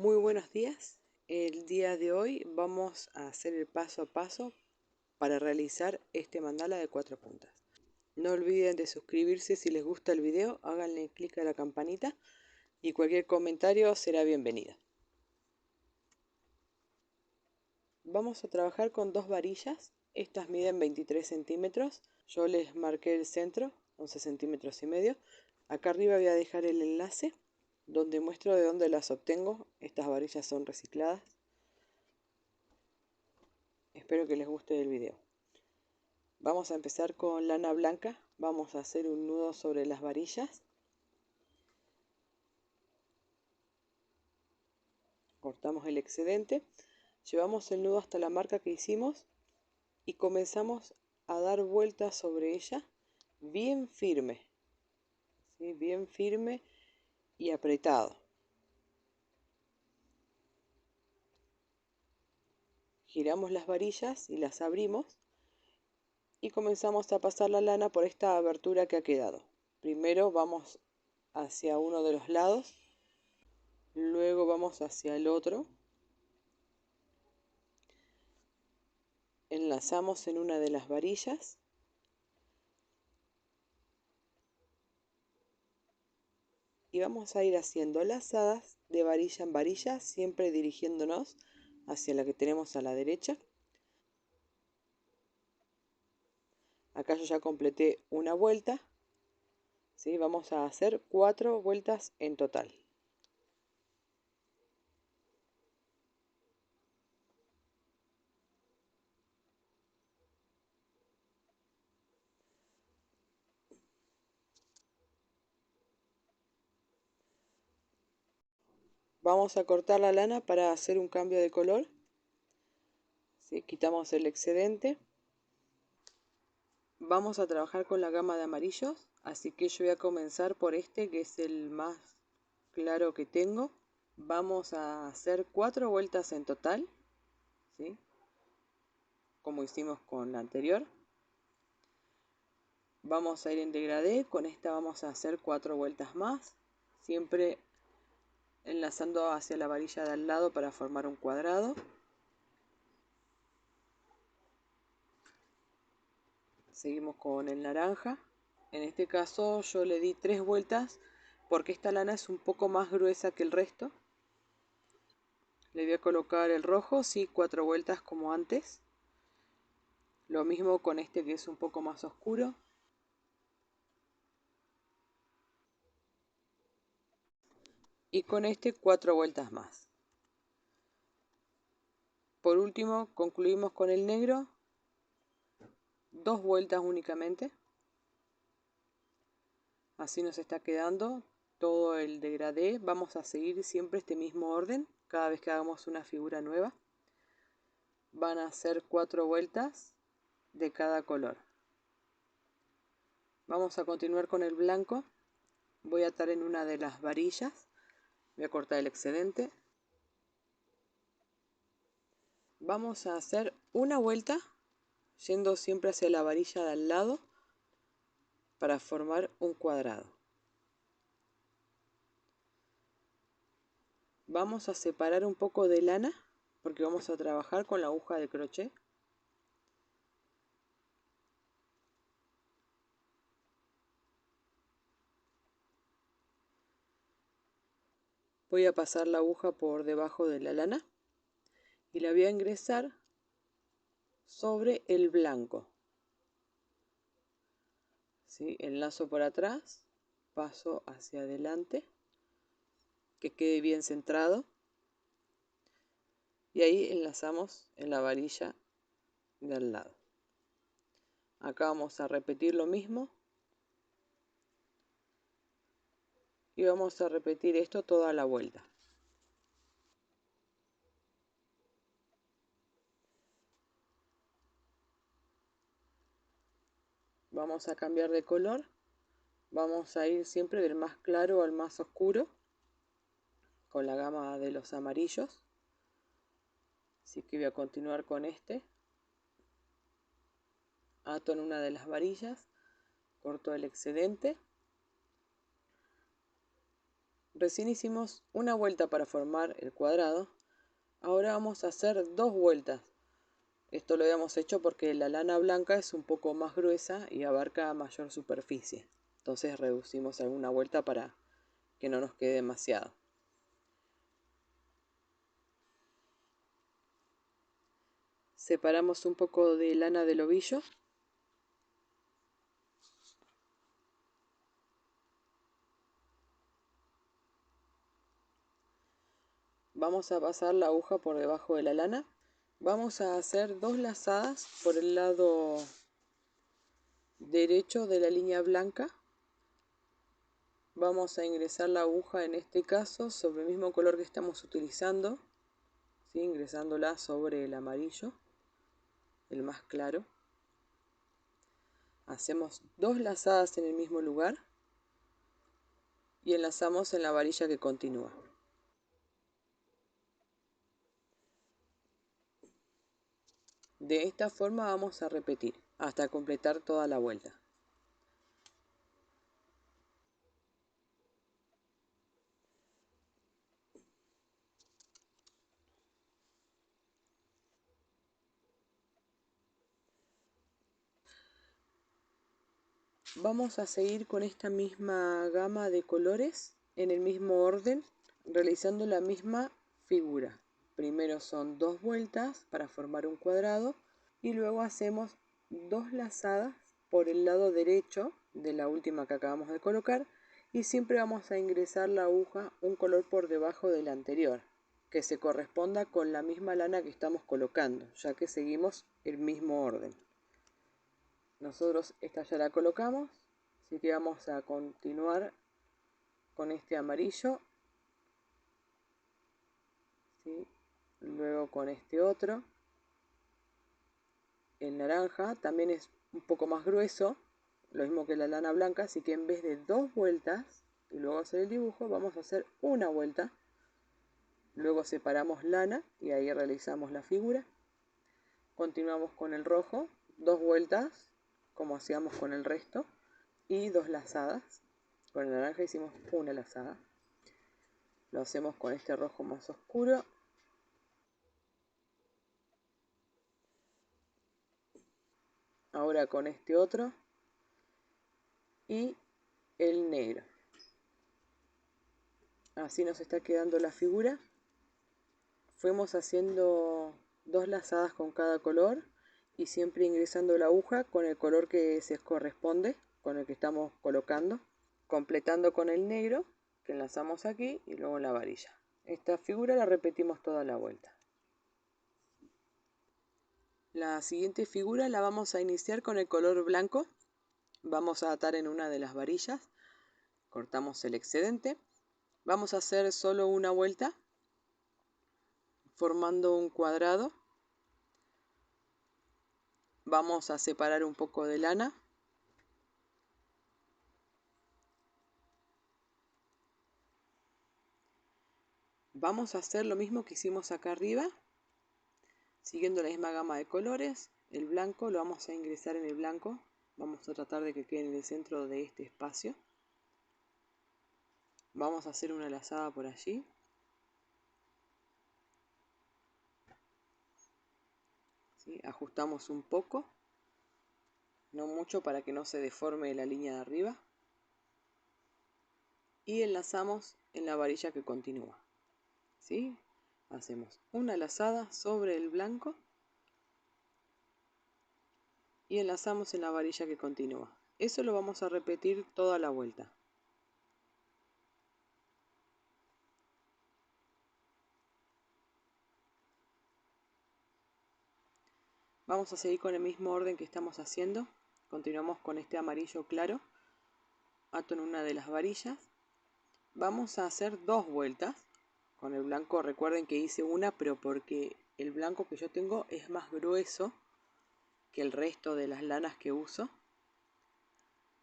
Muy buenos días. El día de hoy vamos a hacer el paso a paso para realizar este mandala de 4 puntas. No olviden de suscribirse si les gusta el video, háganle clic a la campanita y cualquier comentario será bienvenido. Vamos a trabajar con dos varillas. Estas miden 23 centímetros. Yo les marqué el centro, 11 centímetros y medio. Acá arriba voy a dejar el enlace donde muestro de dónde las obtengo. Estas varillas son recicladas. Espero que les guste el video. Vamos a empezar con lana blanca. Vamos a hacer un nudo sobre las varillas. Cortamos el excedente. Llevamos el nudo hasta la marca que hicimos y comenzamos a dar vueltas sobre ella bien firme. ¿Sí? Bien firme y apretado. Giramos las varillas y las abrimos y comenzamos a pasar la lana por esta abertura que ha quedado. Primero vamos hacia uno de los lados, luego vamos hacia el otro, enlazamos en una de las varillas y vamos a ir haciendo lazadas de varilla en varilla, siempre dirigiéndonos hacia la que tenemos a la derecha. Acá yo ya completé una vuelta, ¿sí? Vamos a hacer 4 vueltas en total. Vamos a cortar la lana para hacer un cambio de color. ¿Sí? Quitamos el excedente. Vamos a trabajar con la gama de amarillos, así que yo voy a comenzar por este que es el más claro que tengo. Vamos a hacer 4 vueltas en total, ¿sí? Como hicimos con la anterior. Vamos a ir en degradé, con esta vamos a hacer 4 vueltas más, siempre enlazando hacia la varilla de al lado para formar un cuadrado. Seguimos con el naranja. En este caso yo le di 3 vueltas porque esta lana es un poco más gruesa que el resto. Le voy a colocar el rojo, sí, 4 vueltas como antes. Lo mismo con este que es un poco más oscuro. Y con este 4 vueltas más. Por último concluimos con el negro. 2 vueltas únicamente. Así nos está quedando todo el degradé. Vamos a seguir siempre este mismo orden cada vez que hagamos una figura nueva. Van a ser 4 vueltas de cada color. Vamos a continuar con el blanco. Voy a atar en una de las varillas. Voy a cortar el excedente. Vamos a hacer una vuelta yendo siempre hacia la varilla de al lado para formar un cuadrado. Vamos a separar un poco de lana porque vamos a trabajar con la aguja de crochet. Voy a pasar la aguja por debajo de la lana y la voy a ingresar sobre el blanco. ¿Sí? Enlazo por atrás, paso hacia adelante, que quede bien centrado. Y ahí enlazamos en la varilla de al lado. Acá vamos a repetir lo mismo. Y vamos a repetir esto toda la vuelta. Vamos a cambiar de color. Vamos a ir siempre del más claro al más oscuro con la gama de los amarillos. Así que voy a continuar con este. Ato en una de las varillas, corto el excedente, Recién hicimos una vuelta para formar el cuadrado. Ahora vamos a hacer 2 vueltas. Esto lo habíamos hecho porque la lana blanca es un poco más gruesa y abarca mayor superficie. Entonces reducimos alguna vuelta para que no nos quede demasiado. Separamos un poco de lana del ovillo. Vamos a pasar la aguja por debajo de la lana. Vamos a hacer 2 lazadas por el lado derecho de la línea blanca. Vamos a ingresar la aguja en este caso sobre el mismo color que estamos utilizando, ¿sí? Ingresándola sobre el amarillo, el más claro. Hacemos 2 lazadas en el mismo lugar y enlazamos en la varilla que continúa. De esta forma vamos a repetir hasta completar toda la vuelta. Vamos a seguir con esta misma gama de colores en el mismo orden, realizando la misma figura. Primero son 2 vueltas para formar un cuadrado y luego hacemos 2 lazadas por el lado derecho de la última que acabamos de colocar y siempre vamos a ingresar la aguja un color por debajo del anterior, que se corresponda con la misma lana que estamos colocando, ya que seguimos el mismo orden. Nosotros esta ya la colocamos, así que vamos a continuar con este amarillo, ¿sí? Luego con este otro. El naranja también es un poco más grueso, lo mismo que la lana blanca, así que en vez de 2 vueltas y luego hacer el dibujo, vamos a hacer una vuelta. Luego separamos lana y ahí realizamos la figura. Continuamos con el rojo, 2 vueltas, como hacíamos con el resto, y 2 lazadas. Con el naranja hicimos una lazada. Lo hacemos con este rojo más oscuro. Ahora con este otro. Y el negro. Así nos está quedando la figura. Fuimos haciendo 2 lazadas con cada color y siempre ingresando la aguja con el color que se corresponde, con el que estamos colocando, completando con el negro que enlazamos aquí y luego en la varilla. Esta figura la repetimos toda la vuelta. La siguiente figura la vamos a iniciar con el color blanco. Vamos a atar en una de las varillas, cortamos el excedente. Vamos a hacer solo una vuelta, formando un cuadrado. Vamos a separar un poco de lana. Vamos a hacer lo mismo que hicimos acá arriba, siguiendo la misma gama de colores. El blanco lo vamos a ingresar en el blanco. Vamos a tratar de que quede en el centro de este espacio. Vamos a hacer una lazada por allí. ¿Sí? Ajustamos un poco, no mucho para que no se deforme la línea de arriba. Y enlazamos en la varilla que continúa. ¿Sí? Hacemos una lazada sobre el blanco y enlazamos en la varilla que continúa. Eso lo vamos a repetir toda la vuelta. Vamos a seguir con el mismo orden que estamos haciendo. Continuamos con este amarillo claro. Ato en una de las varillas. Vamos a hacer 2 vueltas. Con el blanco recuerden que hice una, pero porque el blanco que yo tengo es más grueso que el resto de las lanas que uso.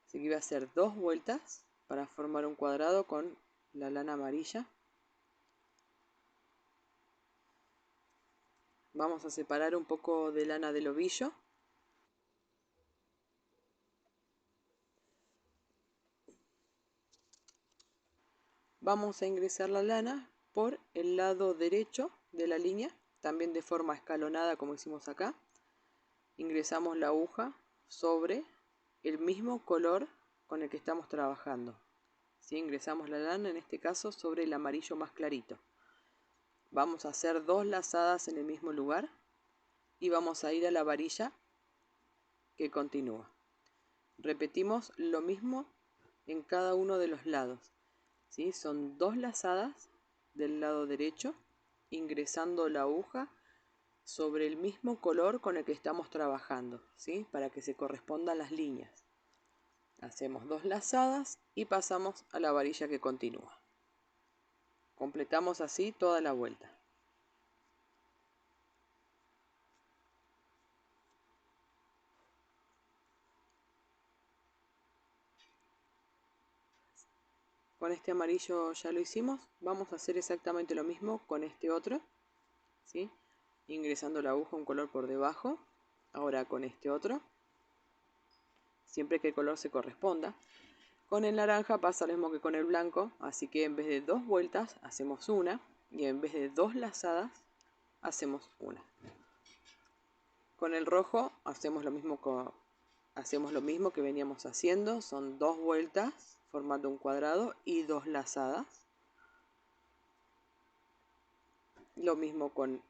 Así que voy a hacer 2 vueltas para formar un cuadrado con la lana amarilla. Vamos a separar un poco de lana del ovillo. vamos a ingresar la lana por el lado derecho de la línea, también de forma escalonada como hicimos acá. Ingresamos la aguja sobre el mismo color con el que estamos trabajando. ¿Sí? Ingresamos la lana, en este caso, sobre el amarillo más clarito. Vamos a hacer 2 lazadas en el mismo lugar y vamos a ir a la varilla que continúa. Repetimos lo mismo en cada uno de los lados. ¿Sí? Son 2 lazadas del lado derecho, ingresando la aguja sobre el mismo color con el que estamos trabajando, ¿sí? Para que se correspondan las líneas. Hacemos 2 lazadas y pasamos a la varilla que continúa. Completamos así toda la vuelta. Con este amarillo ya lo hicimos. Vamos a hacer exactamente lo mismo con este otro, ¿sí? Ingresando la aguja un color por debajo. Ahora con este otro, siempre que el color se corresponda. Con el naranja pasa lo mismo que con el blanco, así que en vez de 2 vueltas hacemos una, y en vez de 2 lazadas hacemos una. Con el rojo hacemos lo mismo que veníamos haciendo, son 2 vueltas formando un cuadrado y 2 lazadas. Lo mismo con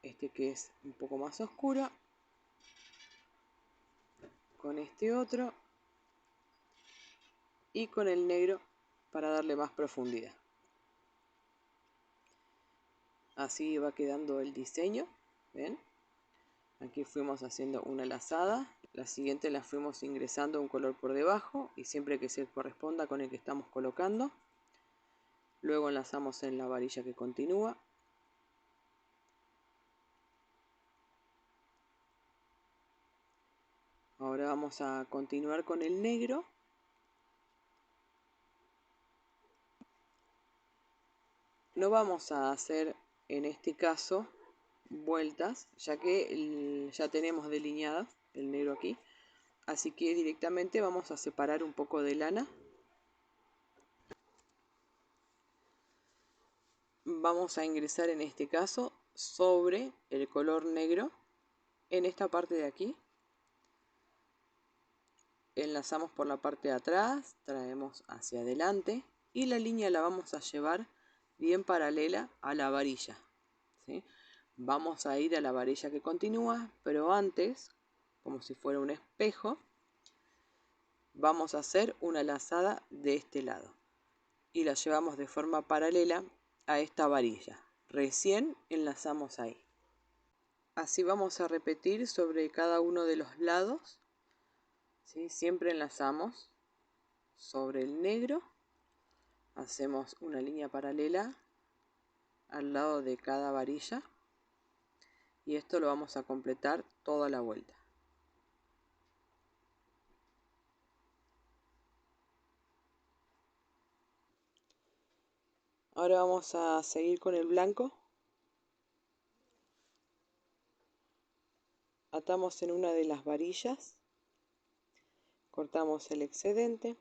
este que es un poco más oscuro, con este otro y con el negro para darle más profundidad. Así va quedando el diseño, ¿ven? Aquí fuimos haciendo una lazada, la siguiente la fuimos ingresando un color por debajo y siempre que se corresponda con el que estamos colocando. Luego enlazamos en la varilla que continúa. Ahora vamos a continuar con el negro. No vamos a hacer en este caso vueltas, ya que ya tenemos delineada el negro aquí. Así que directamente vamos a separar un poco de lana. Vamos a ingresar en este caso sobre el color negro en esta parte de aquí. Enlazamos por la parte de atrás, traemos hacia adelante y la línea la vamos a llevar bien paralela a la varilla, ¿sí? Vamos a ir a la varilla que continúa, pero antes, como si fuera un espejo, vamos a hacer una lazada de este lado y la llevamos de forma paralela a esta varilla. Recién enlazamos ahí. Así vamos a repetir sobre cada uno de los lados, ¿sí? Siempre enlazamos sobre el negro, hacemos una línea paralela al lado de cada varilla y esto lo vamos a completar toda la vuelta. Ahora vamos a seguir con el blanco. Atamos en una de las varillas, cortamos el excedente.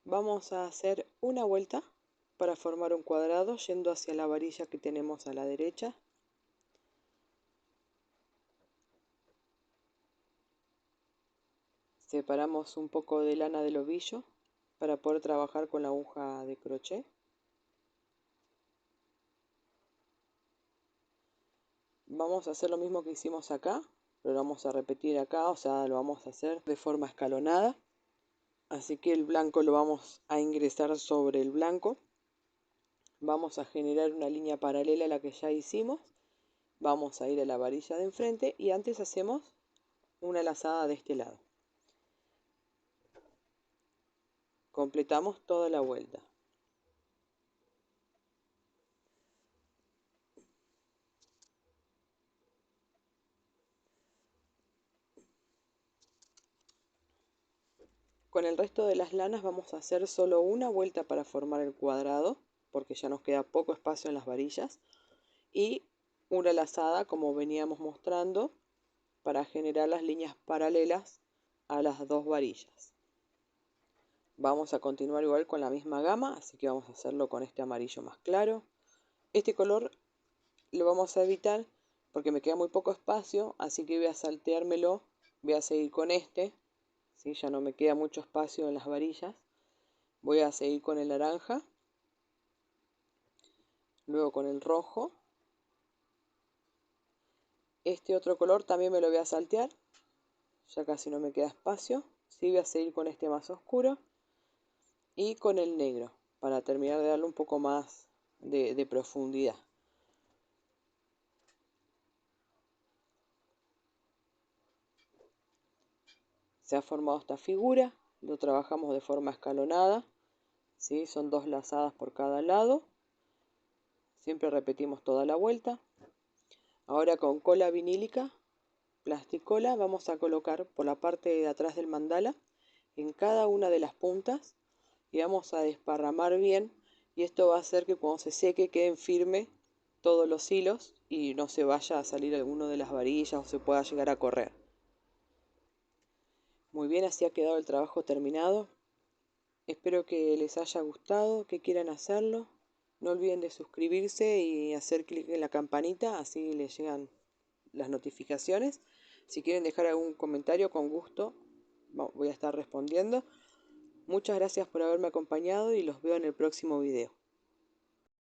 Vamos a hacer una vuelta para formar un cuadrado yendo hacia la varilla que tenemos a la derecha. Separamos un poco de lana del ovillo para poder trabajar con la aguja de crochet. Vamos a hacer lo mismo que hicimos acá, pero lo vamos a repetir acá, o sea, lo vamos a hacer de forma escalonada. Así que el blanco lo vamos a ingresar sobre el blanco. Vamos a generar una línea paralela a la que ya hicimos. Vamos a ir a la varilla de enfrente y antes hacemos una lazada de este lado. Completamos toda la vuelta. Con el resto de las lanas vamos a hacer solo una vuelta para formar el cuadrado, porque ya nos queda poco espacio en las varillas, y una lazada como veníamos mostrando para generar las líneas paralelas a las 2 varillas. Vamos a continuar igual con la misma gama, así que vamos a hacerlo con este amarillo más claro. Este color lo vamos a evitar porque me queda muy poco espacio, así que voy a salteármelo. Voy a seguir con este, ¿sí? Ya no me queda mucho espacio en las varillas. Voy a seguir con el naranja, luego con el rojo. Este otro color también me lo voy a saltear, ya casi no me queda espacio. Sí, voy a seguir con este más oscuro y con el negro para terminar de darle un poco más de profundidad. Se ha formado esta figura, lo trabajamos de forma escalonada, ¿sí? Son 2 lazadas por cada lado, siempre repetimos toda la vuelta. Ahora con cola vinílica, plasticola, vamos a colocar por la parte de atrás del mandala en cada una de las puntas y vamos a desparramar bien, y esto va a hacer que cuando se seque queden firmes todos los hilos y no se vaya a salir alguno de las varillas o se pueda llegar a correr. Muy bien, así ha quedado el trabajo terminado. Espero que les haya gustado, que quieran hacerlo. No olviden de suscribirse y hacer clic en la campanita, así les llegan las notificaciones. Si quieren dejar algún comentario, con gusto voy a estar respondiendo. Muchas gracias por haberme acompañado y los veo en el próximo video.